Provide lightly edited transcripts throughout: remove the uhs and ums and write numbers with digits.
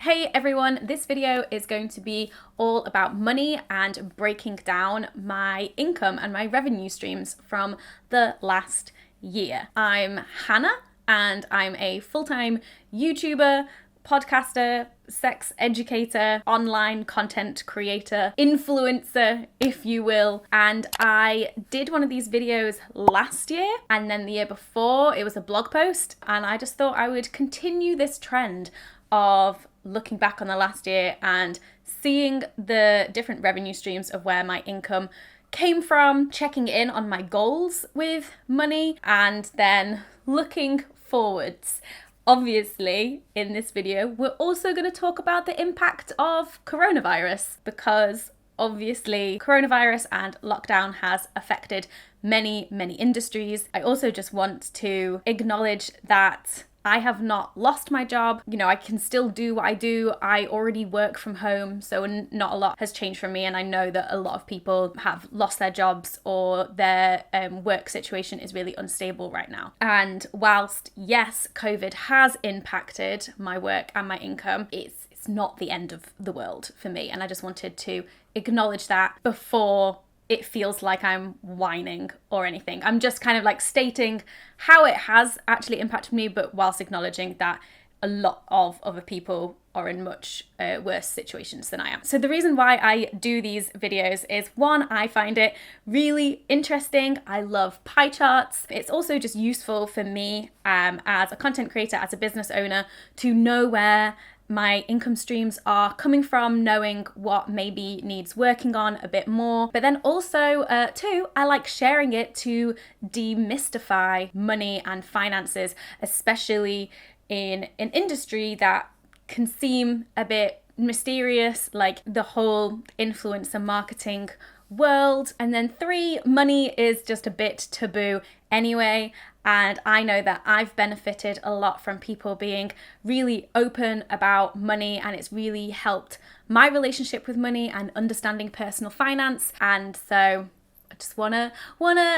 Hey everyone, this video is going to be all about money and breaking down my income and my revenue streams from the last year. I'm Hannah and I'm a full-time YouTuber, podcaster, sex educator, online content creator, influencer, if you will. And I did one of these videos last year, and then the year before it was a blog post, and I just thought I would continue this trend of looking back on the last year and seeing the different revenue streams of where my income came from, checking in on my goals with money, and then looking forwards. Obviously, in this video, we're also going to talk about the impact of coronavirus, because obviously coronavirus and lockdown has affected many industries. I also just want to acknowledge that I have not lost my job. You know, I can still do what I do. I already work from home, so not a lot has changed for me. And I know that a lot of people have lost their jobs or their work situation is really unstable right now. And whilst, yes, COVID has impacted my work and my income, it's not the end of the world for me. And I just wanted to acknowledge that before it feels like I'm whining or anything. I'm just kind of like stating how it has actually impacted me, but whilst acknowledging that a lot of other people are in much worse situations than I am. So the reason why I do these videos is, one, I find it really interesting. I love pie charts. It's also just useful for me as a content creator, as a business owner, to know where my income streams are coming from, knowing what maybe needs working on a bit more. But then also, two, I like sharing it to demystify money and finances, especially in an industry that can seem a bit mysterious, like the whole influencer marketing world. And then three, money is just a bit taboo anyway. And I know that I've benefited a lot from people being really open about money, and it's really helped my relationship with money and understanding personal finance. And so I just wanna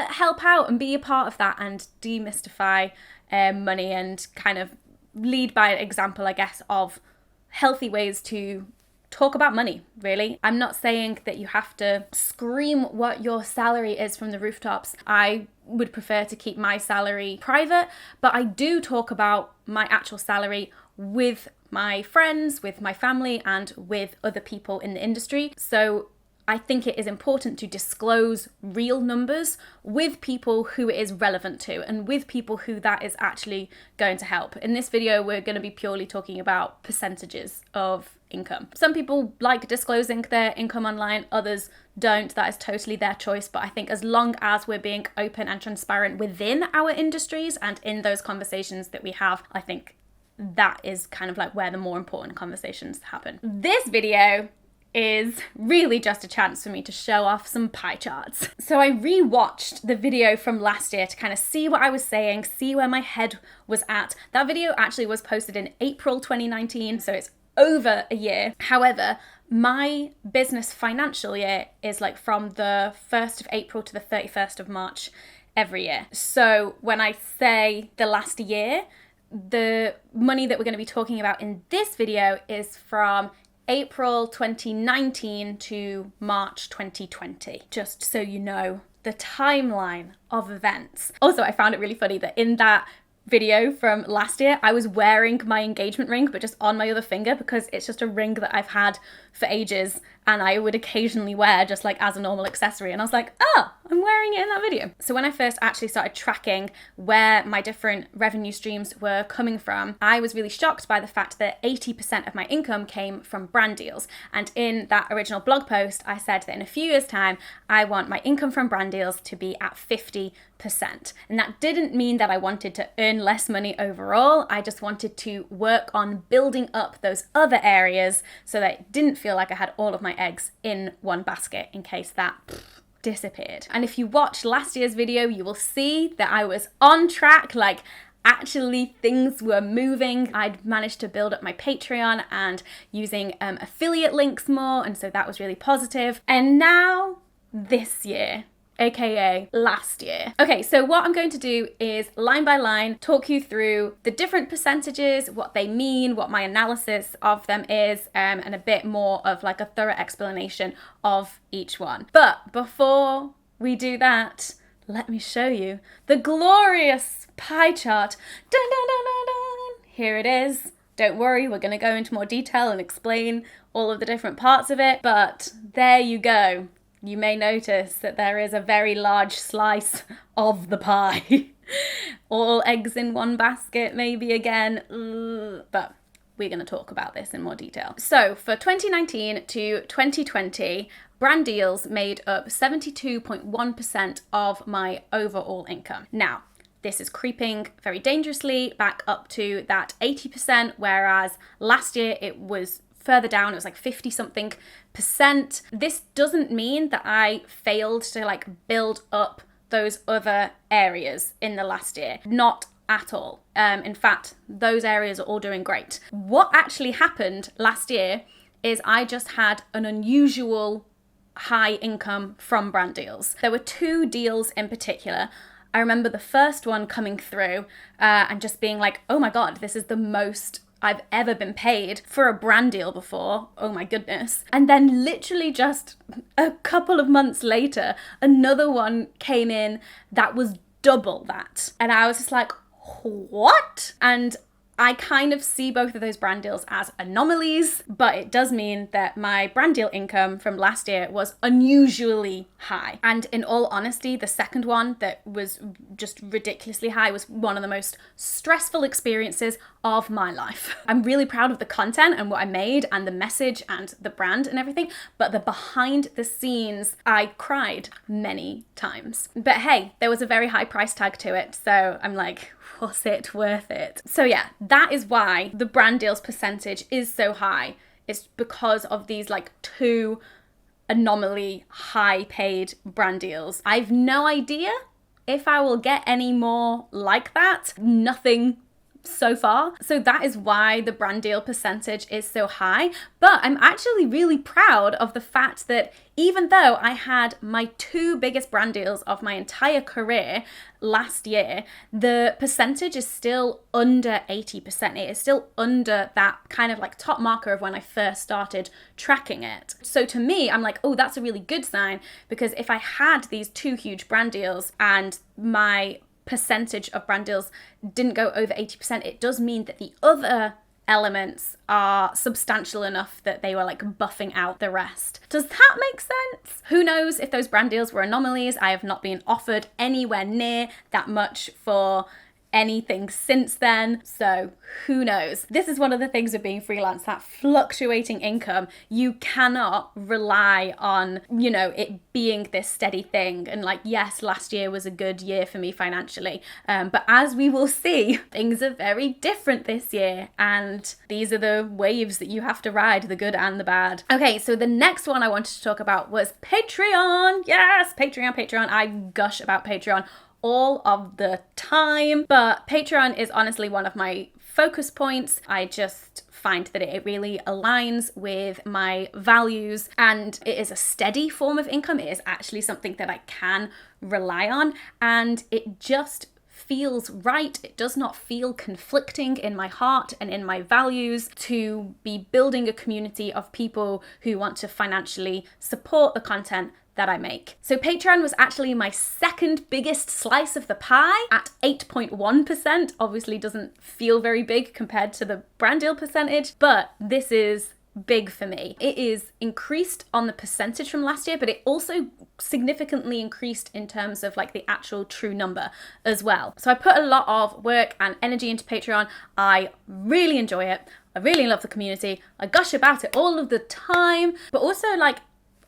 help out and be a part of that and demystify money and kind of lead by example, I guess, of healthy ways to talk about money, really. I'm not saying that you have to scream what your salary is from the rooftops. I would prefer to keep my salary private, but I do talk about my actual salary with my friends, with my family, and with other people in the industry. So I think it is important to disclose real numbers with people who it is relevant to and with people who that is actually going to help. In this video, we're going to be purely talking about percentages of income. Some people like disclosing their income online, others don't. That is totally their choice. But I think as long as we're being open and transparent within our industries and in those conversations that we have, I think that is kind of like where the more important conversations happen. This video is really just a chance for me to show off some pie charts. So I re-watched the video from last year to kind of see what I was saying, see where my head was at. That video actually was posted in April 2019, so it's over a year. However, my business financial year is like from the 1st of April to the 31st of March every year. So when I say the last year, the money that we're going to be talking about in this video is from April 2019 to March 2020, just so you know the timeline of events. Also, I found it really funny that in that video from last year, I was wearing my engagement ring, but just on my other finger, because it's just a ring that I've had for ages and I would occasionally wear just like as a normal accessory. And I was like, oh, I'm wearing it in that video. So when I first actually started tracking where my different revenue streams were coming from, I was really shocked by the fact that 80% of my income came from brand deals. And in that original blog post, I said that in a few years' time, I want my income from brand deals to be at 50%. And that didn't mean that I wanted to earn less money overall. I just wanted to work on building up those other areas so that it didn't feel like I had all of my eggs in one basket in case that disappeared. And if you watch last year's video, you will see that I was on track, like actually things were moving. I'd managed to build up my Patreon and using affiliate links more, and so that was really positive. And now this year, aka last year. Okay, so what I'm going to do is line by line talk you through the different percentages, what they mean, what my analysis of them is, and a bit more of like a thorough explanation of each one. But before we do that, let me show you the glorious pie chart. Dun, dun, dun, dun, dun. Here it is. Don't worry, we're going to go into more detail and explain all of the different parts of it, but there you go. You may notice that there is a very large slice of the pie. All eggs in one basket, maybe again, but we're going to talk about this in more detail. So for 2019 to 2020, brand deals made up 72.1% of my overall income. Now, this is creeping very dangerously back up to that 80%, whereas last year it was further down, it was like 50 something percent. This doesn't mean that I failed to like build up those other areas in the last year. Not at all. In fact, those areas are all doing great. What actually happened last year is I just had an unusual high income from brand deals. There were 2 deals in particular. I remember the first one coming through and just being like, oh my God, this is the most I've ever been paid for a brand deal before. Oh my goodness. And then literally just a couple of months later, another one came in that was double that. And I was just like, what? And I kind of see both of those brand deals as anomalies, but it does mean that my brand deal income from last year was unusually high. And in all honesty, the second one that was just ridiculously high was one of the most stressful experiences of my life. I'm really proud of the content and what I made and the message and the brand and everything, but the behind the scenes, I cried many times. But hey, there was a very high price tag to it, so I'm like, was it worth it? So yeah, that is why the brand deals percentage is so high. It's because of these like 2 anomaly high paid brand deals. I've no idea if I will get any more like that. Nothing so far. So that is why the brand deal percentage is so high. But I'm actually really proud of the fact that even though I had my 2 biggest brand deals of my entire career last year, the percentage is still under 80%. It is still under that kind of like top marker of when I first started tracking it. So to me, I'm like, oh, that's a really good sign, because if I had these 2 huge brand deals and my percentage of brand deals didn't go over 80%, it does mean that the other elements are substantial enough that they were like buffing out the rest. Does that make sense? Who knows if those brand deals were anomalies? I have not been offered anywhere near that much for anything since then, so who knows? This is one of the things of being freelance, that fluctuating income. You cannot rely on, you know, it being this steady thing. And like, yes, last year was a good year for me financially, but as we will see, things are very different this year, and these are the waves that you have to ride, the good and the bad. Okay, so the next one I wanted to talk about was Patreon. Yes, Patreon. I gush about Patreon all of the time, but Patreon is honestly one of my focus points. I just find that it really aligns with my values, and it is a steady form of income. It is actually something that I can rely on, and it just feels right. It does not feel conflicting in my heart and in my values to be building a community of people who want to financially support the content that I make. So Patreon was actually my second biggest slice of the pie at 8.1%. Obviously doesn't feel very big compared to the brand deal percentage, but this is big for me. It is increased on the percentage from last year, but it also significantly increased in terms of like the actual true number as well. So I put a lot of work and energy into Patreon. I really enjoy it. I really love the community. I gush about it all of the time, but also like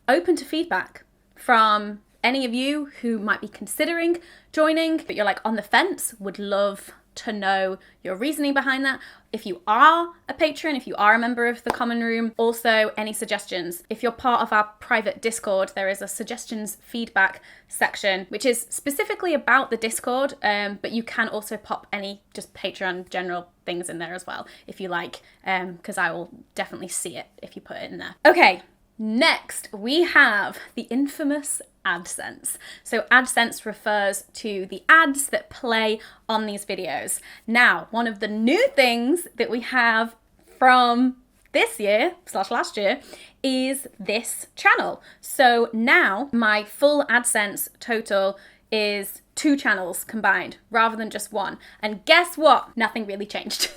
open to feedback from any of you who might be considering joining, but you're like on the fence. Would love to know your reasoning behind that. If you are a patron, if you are a member of the common room, also any suggestions. If you're part of our private Discord, there is a suggestions feedback section, which is specifically about the Discord, but you can also pop any just Patreon general things in there as well, if you like, because I will definitely see it if you put it in there. Okay. Next, we have the infamous AdSense. So AdSense refers to the ads that play on these videos. Now, one of the new things that we have from this year / last year is this channel. So now my full AdSense total is 2 channels combined rather than just 1. And guess what? Nothing really changed.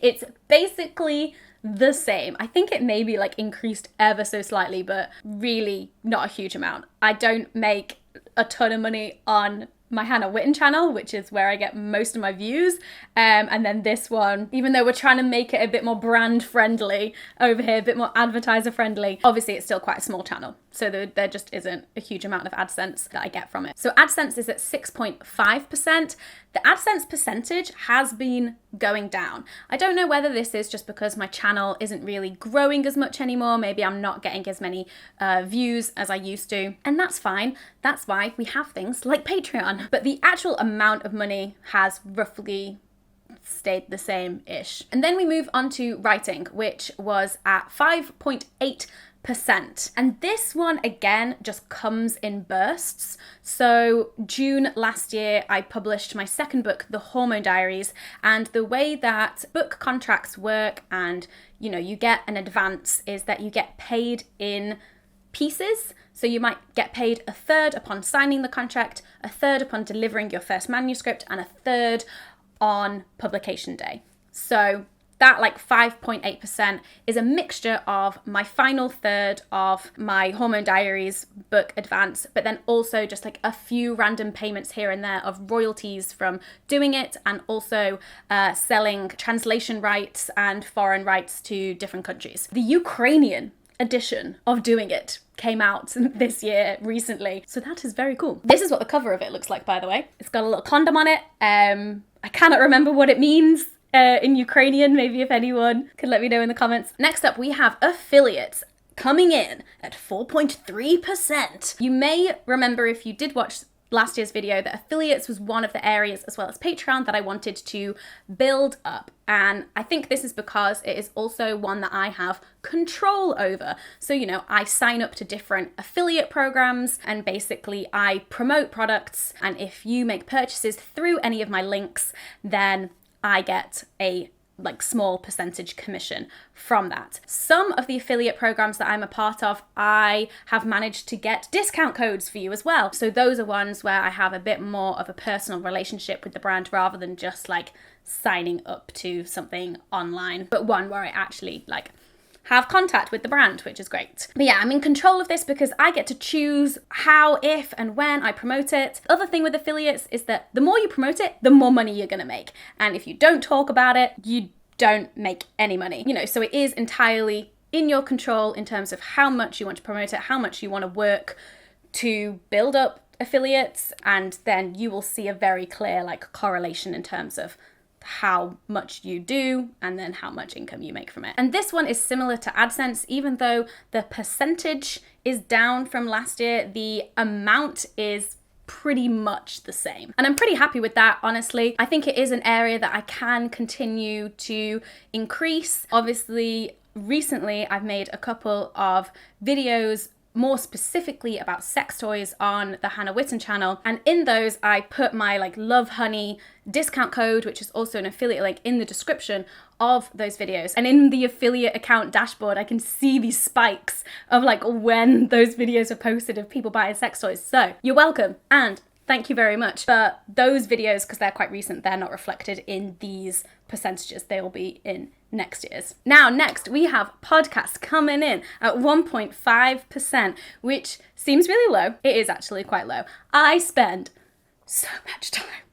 It's basically the same. I think it maybe like increased ever so slightly, but really not a huge amount. I don't make a ton of money on my Hannah Witton channel, which is where I get most of my views. And then this one, even though we're trying to make it a bit more brand friendly over here, a bit more advertiser friendly, obviously it's still quite a small channel. So there just isn't a huge amount of AdSense that I get from it. So AdSense is at 6.5%. The AdSense percentage has been going down. I don't know whether this is just because my channel isn't really growing as much anymore. Maybe I'm not getting as many views as I used to. And that's fine. That's why we have things like Patreon. But the actual amount of money has roughly stayed the same-ish. And then we move on to writing, which was at 5.8%. And this one again just comes in bursts. So June last year, I published my second book, The Hormone Diaries, and the way that book contracts work and, you know, you get an advance is that you get paid in pieces. So you might get paid a third upon signing the contract, a third upon delivering your first manuscript, and a third on publication day. So that like 5.8% is a mixture of my final third of my Hormone Diaries book advance, but then also just like a few random payments here and there of royalties from doing it, and also selling translation rights and foreign rights to different countries. The Ukrainian edition of doing it came out this year recently, so that is very cool. This is what the cover of it looks like, by the way. It's got a little condom on it. I cannot remember what it means in Ukrainian. Maybe if anyone could let me know in the comments. Next up, we have affiliates coming in at 4.3%. You may remember, if you did watch last year's video, that affiliates was one of the areas, as well as Patreon, that I wanted to build up. And I think this is because it is also one that I have control over. So, you know, I sign up to different affiliate programs and basically I promote products. And if you make purchases through any of my links, then I get a like small percentage commission from that. Some of the affiliate programs that I'm a part of, I have managed to get discount codes for you as well. So those are ones where I have a bit more of a personal relationship with the brand rather than just like signing up to something online, but one where I actually like have contact with the brand, which is great. But yeah, I'm in control of this because I get to choose how, if, and when I promote it. The other thing with affiliates is that the more you promote it, the more money you're gonna make. And if you don't talk about it, you don't make any money. You know, so it is entirely in your control in terms of how much you want to promote it, how much you want to work to build up affiliates, and then you will see a very clear like correlation in terms of how much you do and then how much income you make from it. And this one is similar to AdSense. Even though the percentage is down from last year, the amount is pretty much the same. And I'm pretty happy with that, honestly. I think it is an area that I can continue to increase. Obviously, recently I've made a couple of videos more specifically about sex toys on the Hannah Witton channel. And in those, I put my like Love Honey discount code, which is also an affiliate link, in the description of those videos. And in the affiliate account dashboard, I can see these spikes of like when those videos are posted of people buying sex toys. So you're welcome. And thank you very much. But those videos, because they're quite recent, they're not reflected in these percentages. They will be in next year's. Now, next we have podcasts coming in at 1.5%, which seems really low. It is actually quite low. I spend so much time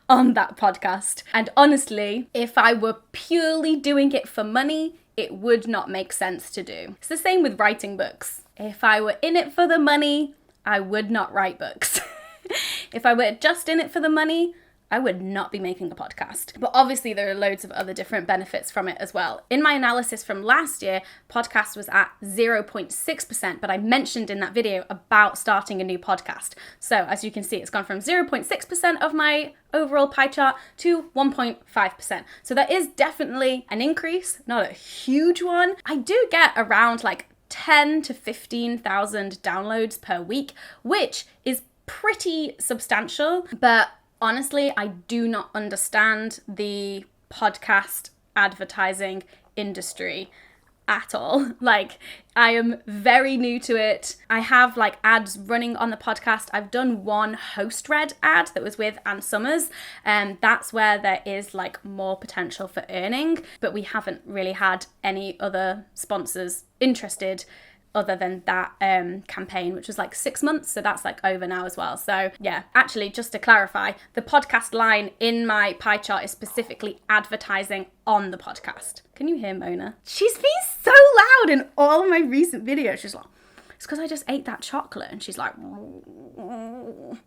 on that podcast. And honestly, if I were purely doing it for money, it would not make sense to do. It's the same with writing books. If I were in it for the money, I would not write books. If I were just in it for the money, I would not be making a podcast. But obviously there are loads of other different benefits from it as well. In my analysis from last year, podcast was at 0.6%, but I mentioned in that video about starting a new podcast. So as you can see, it's gone from 0.6% of my overall pie chart to 1.5%. So that is definitely an increase, not a huge one. I do get around like 10 to 15,000 downloads per week, which is pretty substantial. But honestly, I do not understand the podcast advertising industry at all. Like, I am very new to it. I have like ads running on the podcast. I've done one host read ad that was with Ann Summers, and that's where there is like more potential for earning, but we haven't really had any other sponsors interested other than that campaign, which was like 6 months. So that's like over now as well. So yeah, actually, just to clarify, the podcast line in my pie chart is specifically advertising on the podcast. Can you hear Mona? She's been so loud in all of my recent videos. She's like, it's because I just ate that chocolate. And she's like,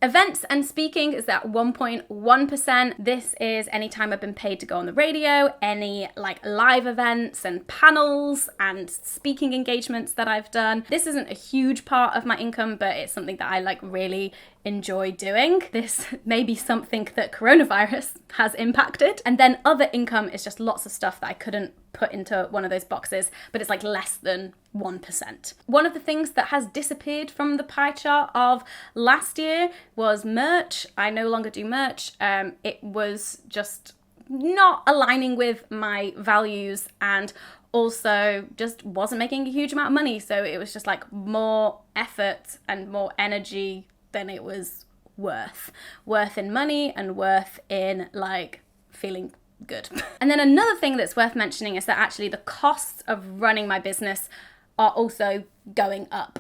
events and speaking is at 1.1%. This is any time I've been paid to go on the radio, any like live events and panels and speaking engagements that I've done. This isn't a huge part of my income, but it's something that I like really enjoy doing. This may be something that coronavirus has impacted. And then other income is just lots of stuff that I couldn't put into one of those boxes, but it's like less than 1%. One of the things that has disappeared from the pie chart of last year was merch. I no longer do merch. It was just not aligning with my values and also just wasn't making a huge amount of money. So it was just like more effort and more energy than it was worth in money and worth in like feeling good. And then another thing that's worth mentioning is that actually the costs of running my business are also going up,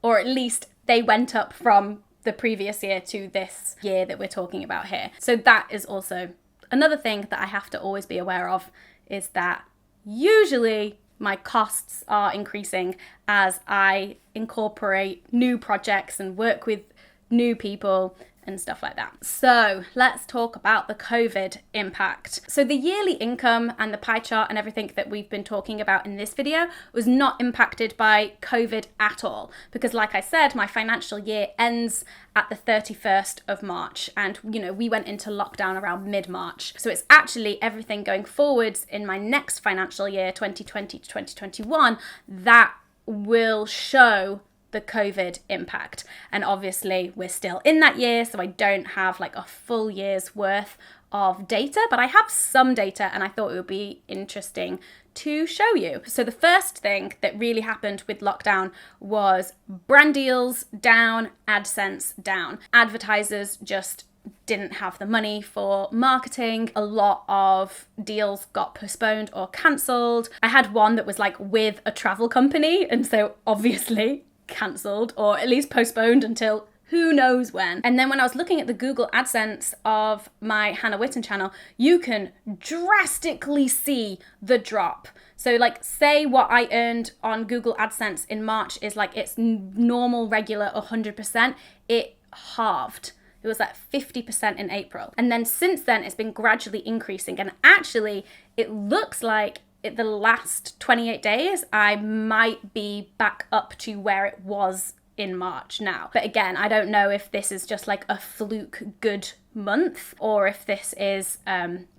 or at least they went up from the previous year to this year that we're talking about here. So that is also another thing that I have to always be aware of, is that usually my costs are increasing as I incorporate new projects and work with new people and stuff like that. So let's talk about the COVID impact. So the yearly income and the pie chart and everything that we've been talking about in this video was not impacted by COVID at all, because like I said, my financial year ends at the 31st of March, and you know, we went into lockdown around mid-March. So it's actually everything going forwards in my next financial year, 2020 to 2021, that will show the COVID impact. And obviously we're still in that year, so I don't have like a full year's worth of data, but I have some data and I thought it would be interesting to show you. So the first thing that really happened with lockdown was brand deals down, AdSense down. Advertisers just didn't have the money for marketing. A lot of deals got postponed or cancelled. I had one that was like with a travel company, and so obviously cancelled or at least postponed until who knows when. And then when I was looking at the Google AdSense of my Hannah Witton channel, you can drastically see the drop. So like, say what I earned on Google AdSense in March is like its normal regular 100%, it halved. It was like 50% in April. And then since then it's been gradually increasing, and actually it looks like the last 28 days, I might be back up to where it was in March now. But again, I don't know if this is just like a fluke good month, or if this is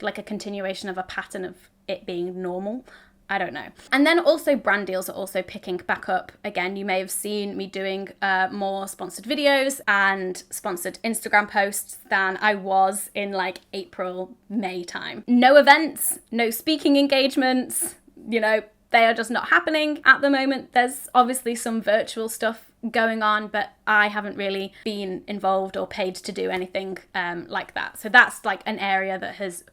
like a continuation of a pattern of it being normal. I don't know. And then also brand deals are also picking back up again. You may have seen me doing more sponsored videos and sponsored Instagram posts than I was in like April, May time. No events, no speaking engagements, you know, they are just not happening at the moment. There's obviously some virtual stuff going on, but I haven't really been involved or paid to do anything like that. So that's like an area that has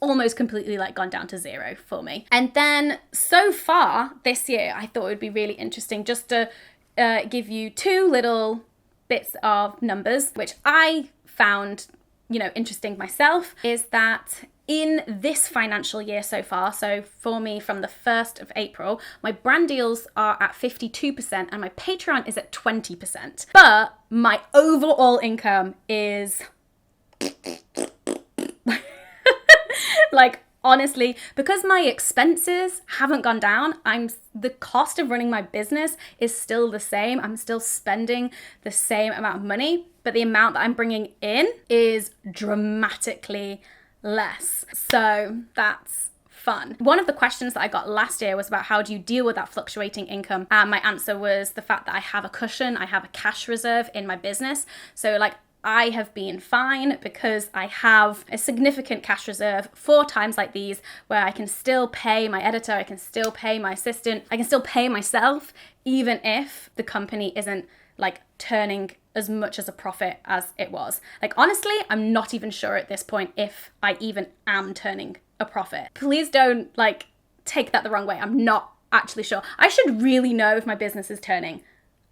almost completely like gone down to zero for me. And then so far this year, I thought it would be really interesting just to give you two little bits of numbers, which I found, you know, interesting myself, is that in this financial year so far, so for me from the 1st of April, my brand deals are at 52% and my Patreon is at 20%. But my overall income is like, honestly, because my expenses haven't gone down, the cost of running my business is still the same. I'm still spending the same amount of money, but the amount that I'm bringing in is dramatically less. So that's fun. One of the questions that I got last year was about how do you deal with that fluctuating income? And my answer was the fact that I have a cushion, I have a cash reserve in my business. So like I have been fine because I have a significant cash reserve for times like these where I can still pay my editor, I can still pay my assistant, I can still pay myself, even if the company isn't like turning as much as a profit as it was. Like honestly, I'm not even sure at this point if I even am turning a profit. Please don't like take that the wrong way. I'm not actually sure. I should really know if my business is turning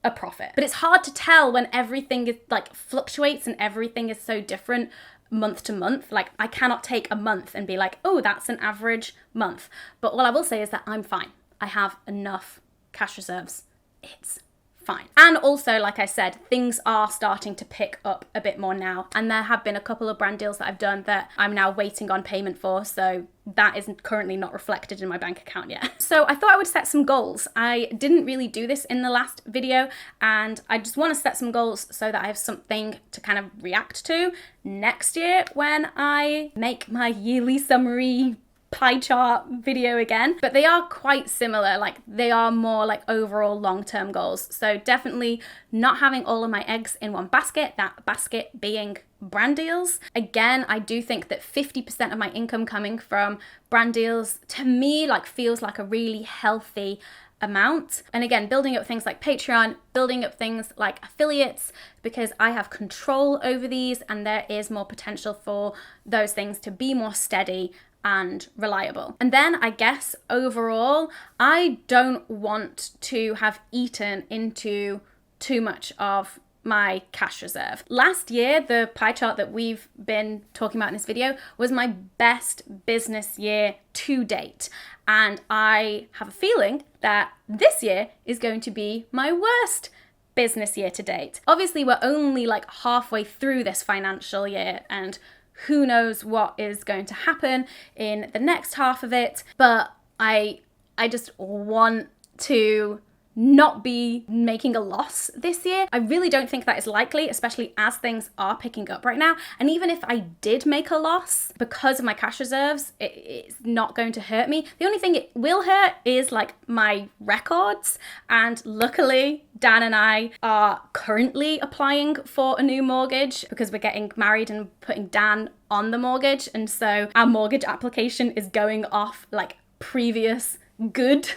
a profit. But it's hard to tell when everything is like fluctuates and everything is so different month to month. Like I cannot take a month and be like, oh, that's an average month. But what I will say is that I'm fine. I have enough cash reserves. It's fine. And also, like I said, things are starting to pick up a bit more now. And there have been a couple of brand deals that I've done that I'm now waiting on payment for. So that is currently not reflected in my bank account yet. So I thought I would set some goals. I didn't really do this in the last video, and I just want to set some goals so that I have something to kind of react to next year when I make my yearly summary pie chart video again. But they are quite similar, like they are more like overall long-term goals. So definitely not having all of my eggs in one basket, that basket being brand deals. Again, I do think that 50% of my income coming from brand deals to me like feels like a really healthy amount. And again, building up things like Patreon, building up things like affiliates, because I have control over these and there is more potential for those things to be more steady and reliable. And then I guess overall, I don't want to have eaten into too much of my cash reserve. Last year, the pie chart that we've been talking about in this video was my best business year to date. And I have a feeling that this year is going to be my worst business year to date. Obviously, we're only like halfway through this financial year and who knows what is going to happen in the next half of it, but I just want to not be making a loss this year. I really don't think that is likely, especially as things are picking up right now. And even if I did make a loss because of my cash reserves, it's not going to hurt me. The only thing it will hurt is like my records. And luckily, Dan and I are currently applying for a new mortgage because we're getting married and putting Dan on the mortgage. And so our mortgage application is going off like previous good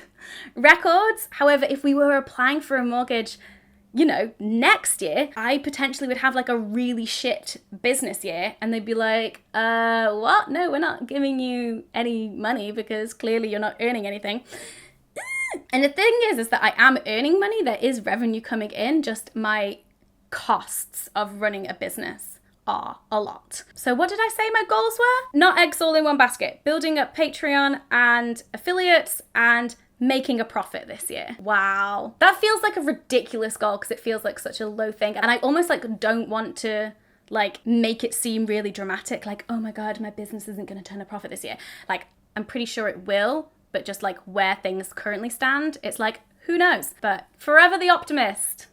records. However, if we were applying for a mortgage, you know, next year, I potentially would have like a really shit business year and they'd be like, what? No, we're not giving you any money because clearly you're not earning anything. And the thing is that I am earning money. There is revenue coming in, just my costs of running a business are a lot. So what did I say my goals were? Not eggs all in one basket. Building up Patreon and affiliates and making a profit this year. Wow. That feels like a ridiculous goal because it feels like such a low thing. And I almost like don't want to like make it seem really dramatic. Like, oh my God, my business isn't going to turn a profit this year. Like, I'm pretty sure it will, but just like where things currently stand, it's like, who knows? But forever the optimist.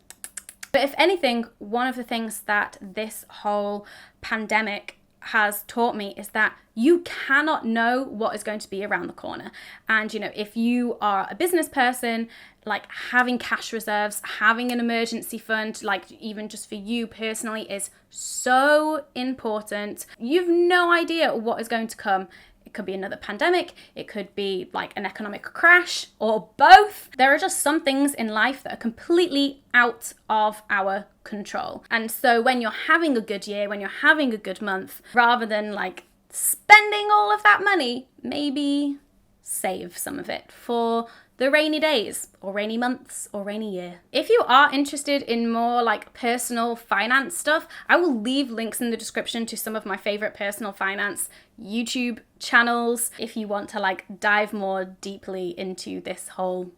But if anything, one of the things that this whole pandemic has taught me is that you cannot know what is going to be around the corner. And, you know, if you are a business person, like having cash reserves, having an emergency fund, like even just for you personally is so important. You've no idea what is going to come. It could be another pandemic. It could be like an economic crash or both. There are just some things in life that are completely out of our control. And so when you're having a good year, when you're having a good month, rather than like spending all of that money, maybe save some of it for the rainy days or rainy months or rainy year. If you are interested in more like personal finance stuff, I will leave links in the description to some of my favorite personal finance YouTube channels if you want to like dive more deeply into this whole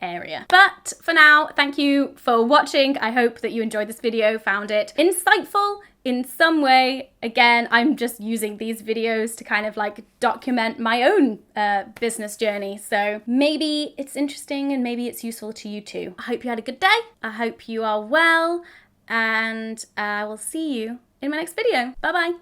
area. But for now, thank you for watching. I hope that you enjoyed this video, found it insightful in some way. Again, I'm just using these videos to kind of like document my own business journey. So maybe it's interesting and maybe it's useful to you too. I hope you had a good day. I hope you are well, and I will see you in my next video. Bye bye.